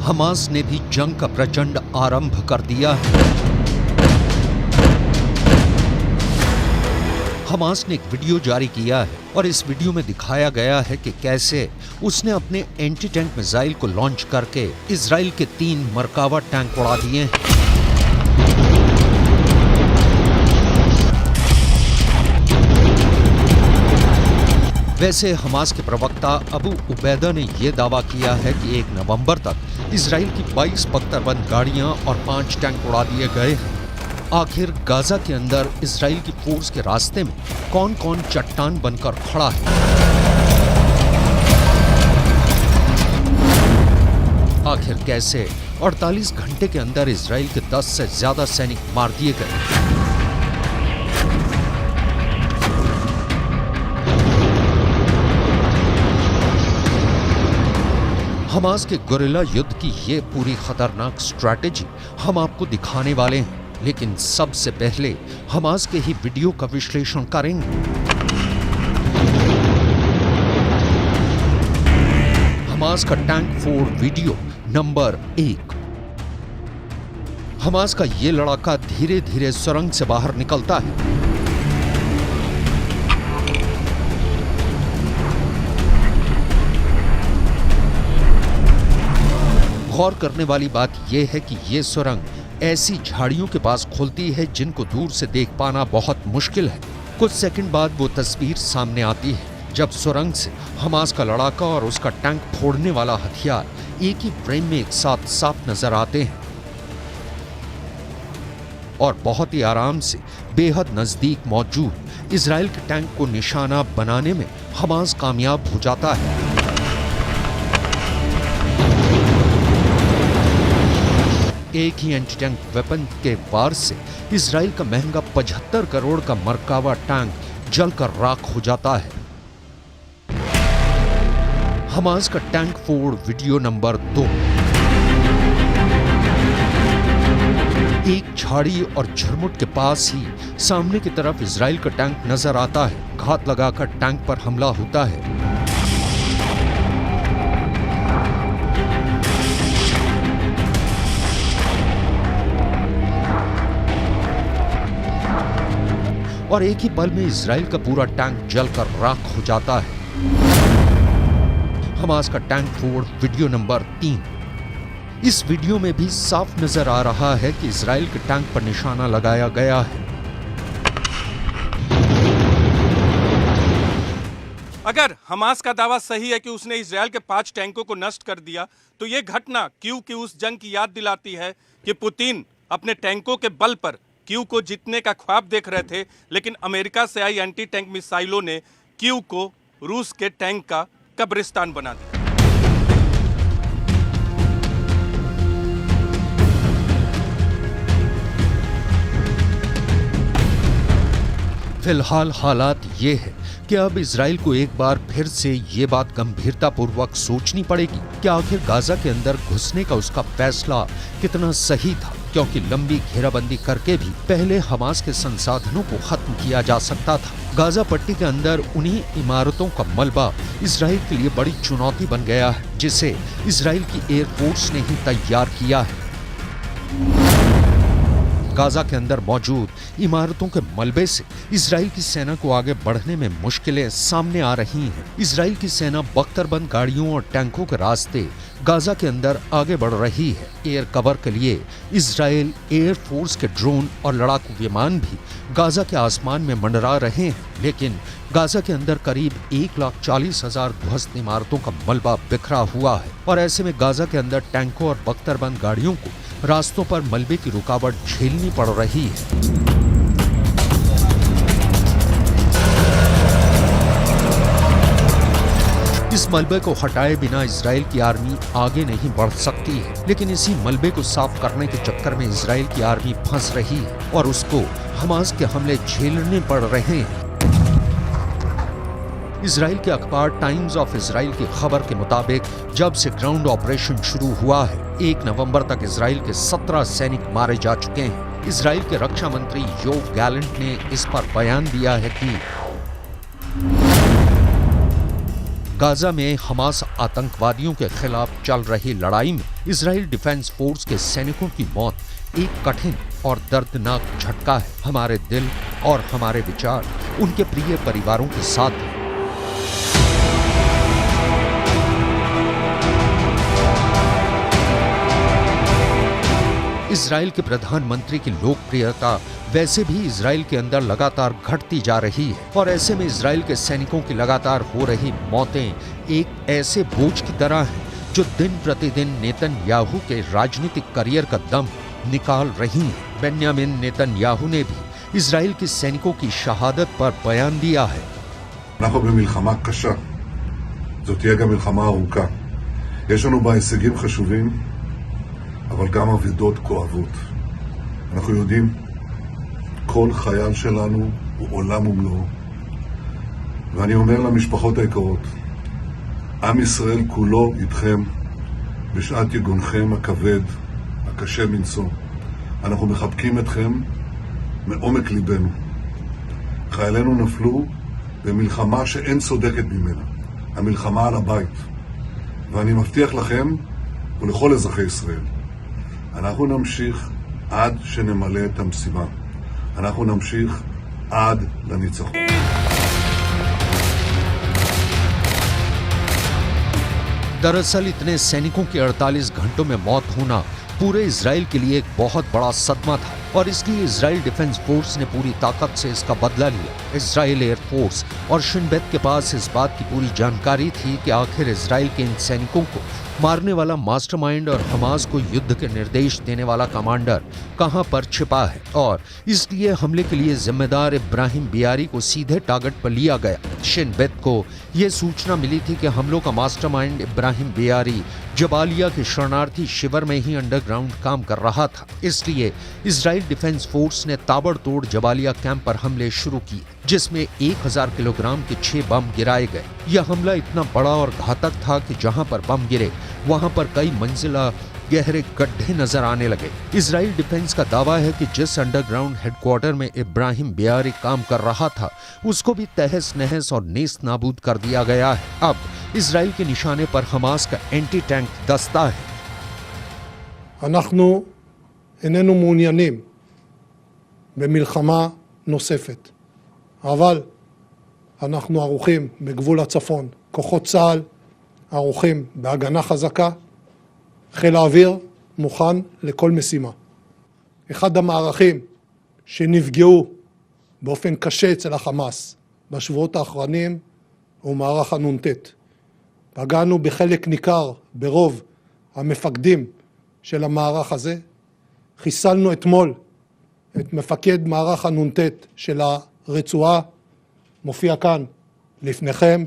Hamas ने भी जंग का प्रचंड आरंभ कर दिया है। हमास ने एक वीडियो जारी किया है और इस वीडियो में दिखाया गया है कि कैसे उसने अपने एंटी टैंक मिसाइल को लॉन्च करके इजराइल के 3 मरकावा टैंक उड़ा दिए हैं। वैसे हमास के प्रवक्ता अबू उबैदा ने यह दावा किया है कि 1 नवंबर तक इजराइल की 22 बख्तरबंद गाड़ियां और 5 टैंक उड़ा दिए गए हैं। आखिर गाजा के अंदर इजराइल की फोर्स के रास्ते में कौन कौन चट्टान बनकर खड़ा है? आखिर कैसे 48 घंटे के अंदर इजराइल के 10 से ज्यादा सैनिक मार दिए गए? हमास के गुरिल्ला युद्ध की ये पूरी खतरनाक स्ट्रैटेजी हम आपको दिखाने वाले हैं, लेकिन सबसे पहले हमास के ही वीडियो का विश्लेषण करेंगे। हमास का टैंक फोड़ वीडियो नंबर 1। हमास का ये लड़ाका धीरे धीरे सुरंग से बाहर निकलता है। गौर करने वाली बात यह है कि यह सुरंग ऐसी झाड़ियों के पास खुलती है जिनको दूर से देख पाना बहुत मुश्किल है। कुछ सेकंड बाद वो तस्वीर सामने आती है जब सुरंग से हमास का लड़ाका और उसका टैंक फोड़ने वाला हथियार एक ही फ्रेम में एक साथ साफ नजर आते हैं और बहुत ही आराम से बेहद नजदीक मौजूद इजराइल के टैंक को निशाना बनाने में हमास कामयाब हो जाता है। एक ही एंटी टैंक वेपन के वार से इजराइल का महंगा 75 करोड़ का मरकावा टैंक जलकर राख हो जाता है। हमास का टैंक फोड़ वीडियो नंबर 2। एक झाड़ी और झुरमुट के पास ही सामने की तरफ इजराइल का टैंक नजर आता है। घात लगाकर टैंक पर हमला होता है। और एक ही पल में इजराइल का पूरा टैंक जलकर राख हो जाता है। हमास का टैंक फोड़ वीडियो नंबर 3। इस वीडियो में भी साफ नजर आ रहा है कि इजराइल के टैंक पर निशाना लगाया गया है। अगर हमास का दावा सही है कि उसने इजराइल के 5 टैंकों को नष्ट कर दिया, तो यह घटना क्यू की उस जंग की याद दिलाती है कि पुतिन अपने टैंकों के बल पर क्यू को जीतने का ख्वाब देख रहे थे, लेकिन अमेरिका से आई एंटी टैंक मिसाइलों ने क्यू को रूस के टैंक का कब्रिस्तान बना दिया। फिलहाल हालात ये है कि अब इजराइल को एक बार फिर से ये बात गंभीरतापूर्वक सोचनी पड़ेगी कि आखिर गाजा के अंदर घुसने का उसका फैसला कितना सही था, क्योंकि लंबी घेराबंदी करके भी पहले हमास के संसाधनों को खत्म किया जा सकता था। गाजा पट्टी के अंदर उन्हीं इमारतों का मलबा इजराइल के लिए बड़ी चुनौती बन गया है, जिसे इजराइल की एयरफोर्स ने ही तैयार किया है। गाजा के अंदर मौजूद इमारतों के मलबे से इजराइल की सेना को आगे बढ़ने में मुश्किलें सामने आ रही हैं। इजराइल की सेना बख्तरबंद गाड़ियों और टैंकों के रास्ते गाजा के अंदर आगे बढ़ रही है। एयर कवर के लिए इजराइल एयरफोर्स के ड्रोन और लड़ाकू विमान भी गाजा के आसमान में मंडरा रहे हैं, लेकिन गाजा के अंदर करीब 1,40,000 ध्वस्त इमारतों का मलबा बिखरा हुआ है और ऐसे में गाजा के अंदर टैंकों और बख्तरबंद गाड़ियों को रास्तों पर मलबे की रुकावट झेलनी पड़ रही है। इस मलबे को हटाए बिना इजराइल की आर्मी आगे नहीं बढ़ सकती है, लेकिन इसी मलबे को साफ करने के चक्कर में इजराइल की आर्मी फंस रही है और उसको हमास के हमले झेलने पड़ रहे हैं। इजराइल के अखबार टाइम्स ऑफ इजराइल की खबर के मुताबिक जब से ग्राउंड ऑपरेशन शुरू हुआ है, 1 नवंबर तक इजराइल के 17 सैनिक मारे जा चुके हैं। इजराइल के रक्षा मंत्री योव गैलेंट ने इस पर बयान दिया है कि गाजा में हमास आतंकवादियों के खिलाफ चल रही लड़ाई में इजराइल डिफेंस फोर्स के सैनिकों की मौत एक कठिन और दर्दनाक झटका है हमारे दिल और हमारे विचार उनके प्रिय परिवारों के साथ हैं। इजराइल के प्रधानमंत्री की लोकप्रियता वैसे भी इजराइल के अंदर लगातार घटती जा रही है और ऐसे में इजराइल के सैनिकों की लगातार हो रही मौतें एक ऐसे बोझ की तरह हैं जो दिन प्रतिदिन नेतन्याहू के राजनीतिक करियर का दम निकाल रही हैं। बेन्यामिन नेतन्याहू ने भी इजराइल के सैनिकों की शहादत पर बयान दिया है। אנחנו במלחמה קשה. זאת תהיה גם מלחמה ארוכה. יש לנו בה הישגים חשובים, אבל גם אבדות כואבות. אנחנו יודעים, כל חייל שלנו הוא עולם ומלואו. ואני אומר למשפחות היקרות, עם ישראל כולו איתכם בשעת יגונכם הכבד, הקשה מנשוא. אנחנו מחבקים אתכם מעומק ליבנו. חיילינו נפלו במלחמה שאין צודקת ממנה, המלחמה על הבית. ואני מבטיח לכם ולכל אזרחי ישראל, אנחנו נמשיך עד שנמלא את המשימה. אנחנו נמשיך עד לניצחון. दरअसल इतने सैनिकों की 48 घंटों में मौत होना पूरे इजराइल के लिए एक बहुत बड़ा सदमा था और इसलिए इजराइल डिफेंस फोर्स ने पूरी ताकत से इसका बदला लिया। इजराइल एयरफोर्स और शिन बेत के पास इस बात की पूरी जानकारी थी कि आखिर इजराइल के इन सैनिकों को मारने वाला मास्टरमाइंड और हमास को युद्ध के निर्देश देने वाला कमांडर कहां पर छिपा है और इसलिए हमले के लिए जिम्मेदार इब्राहिम बियारी को सीधे टारगेट पर लिया गया। शिन बेत को यह सूचना मिली थी कि हमलों का मास्टरमाइंड इब्राहिम बियारी जबालिया के शरणार्थी शिविर में ही अंडरग्राउंड काम कर रहा था, इसलिए इजराइल डिफेंस फोर्स ने ताबड़तोड़ जबालिया कैंप पर हमले शुरू किए जिसमें 1000 किलोग्राम के 6 बम गिराए गए। यह हमला इतना बड़ा और घातक था कि जहां पर बम गिरे वहां पर कई मंजिला गहरे गड्ढे नजर आने लगे। इजराइल डिफेंस का दावा है कि जिस अंडरग्राउंड हेडक्वार्टर में इब्राहिम बियारी काम कर रहा था उसको भी तहस नहस और नेस्त नाबूद कर दिया गया है। अब इजराइल के निशाने पर हमास का एंटी टैंक दस्ता है। אנחנו איננו מעוניינים במלחמה נוספת, אבל אנחנו ערוכים בגבול הצפון, כוחות צה"ל ערוכים בהגנה חזקה, חיל האוויר מוכן לכל משימה. אחד המערכים שנפגעו באופן קשה אצל החמאס בשבועות האחרונים הוא מערך הנ"ט. פגענו בחלק ניכר ברוב המפקדים של המערך הזה. חיסלנו אתמול את מפקד מערך הנ"ט של הרצועה, מופיע כאן לפניכם.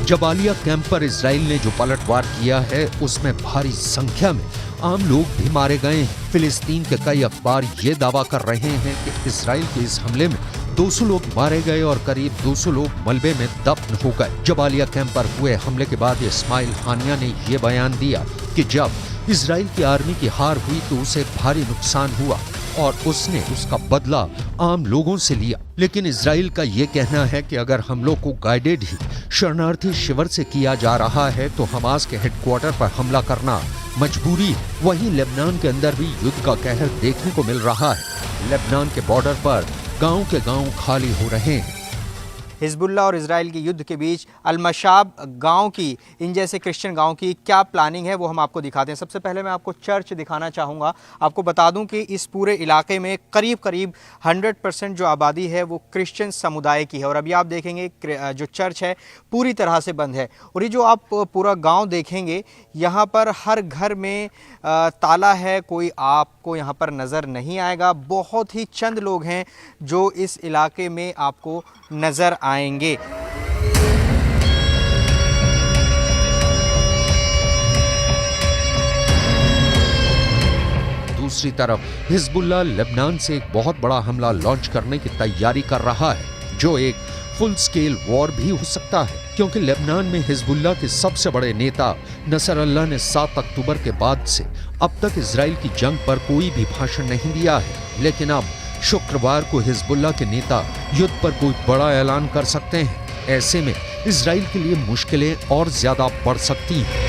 जबालिया कैंप पर इसराइल ने जो पलटवार किया है उसमें भारी संख्या में आम लोग भी मारे गए हैं। फिलिस्तीन के कई अखबार ये दावा कर रहे हैं कि इसराइल के इस हमले में 200 लोग मारे गए और करीब 200 लोग मलबे में दफन हो गए। जबालिया कैंप पर हुए हमले के बाद इस्माइल हानिया ने ये बयान दिया कि जब इजराइल की आर्मी की हार हुई तो उसे भारी नुकसान हुआ और उसने उसका बदला आम लोगों से लिया। लेकिन इजराइल का ये कहना है कि अगर हमलों को गाइडेड ही शरणार्थी शिविर से किया जा रहा है तो हमास के हेडक्वार्टर पर हमला करना मजबूरी है। वहीं लेबनान के अंदर भी युद्ध का कहर देखने को मिल रहा है। लेबनान के बॉर्डर पर गांव के गांव खाली हो रहे हैं। हिजबुल्लाह और इजराइल के युद्ध के बीच अल-मशाब गांव की, इन जैसे क्रिश्चियन गांव की क्या प्लानिंग है वो हम आपको दिखाते हैं। सबसे पहले मैं आपको चर्च दिखाना चाहूँगा। आपको बता दूं कि इस पूरे इलाके में करीब 100% जो आबादी है वो क्रिश्चियन समुदाय की है और अभी आप देखेंगे जो चर्च है पूरी तरह से बंद है। और ये जो आप पूरा गाँव देखेंगे यहाँ पर हर घर में ताला है, कोई आपको यहाँ पर नज़र नहीं आएगा। बहुत ही चंद लोग हैं जो इस इलाके में आपको नज़र आएंगे। दूसरी तरफ हिजबुल्लाह लेबनान से एक बहुत बड़ा हमला लॉन्च करने की तैयारी कर रहा है जो एक फुल स्केल वॉर भी हो सकता है, क्योंकि लेबनान में हिजबुल्लाह के सबसे बड़े नेता नसरल्लाह ने 7 अक्टूबर के बाद से अब तक इजराइल की जंग पर कोई भी भाषण नहीं दिया है। लेकिन अब शुक्रवार को हिजबुल्लाह के नेता युद्ध पर कोई बड़ा ऐलान कर सकते हैं। ऐसे में इजराइल के लिए मुश्किलें और ज्यादा बढ़ सकती हैं।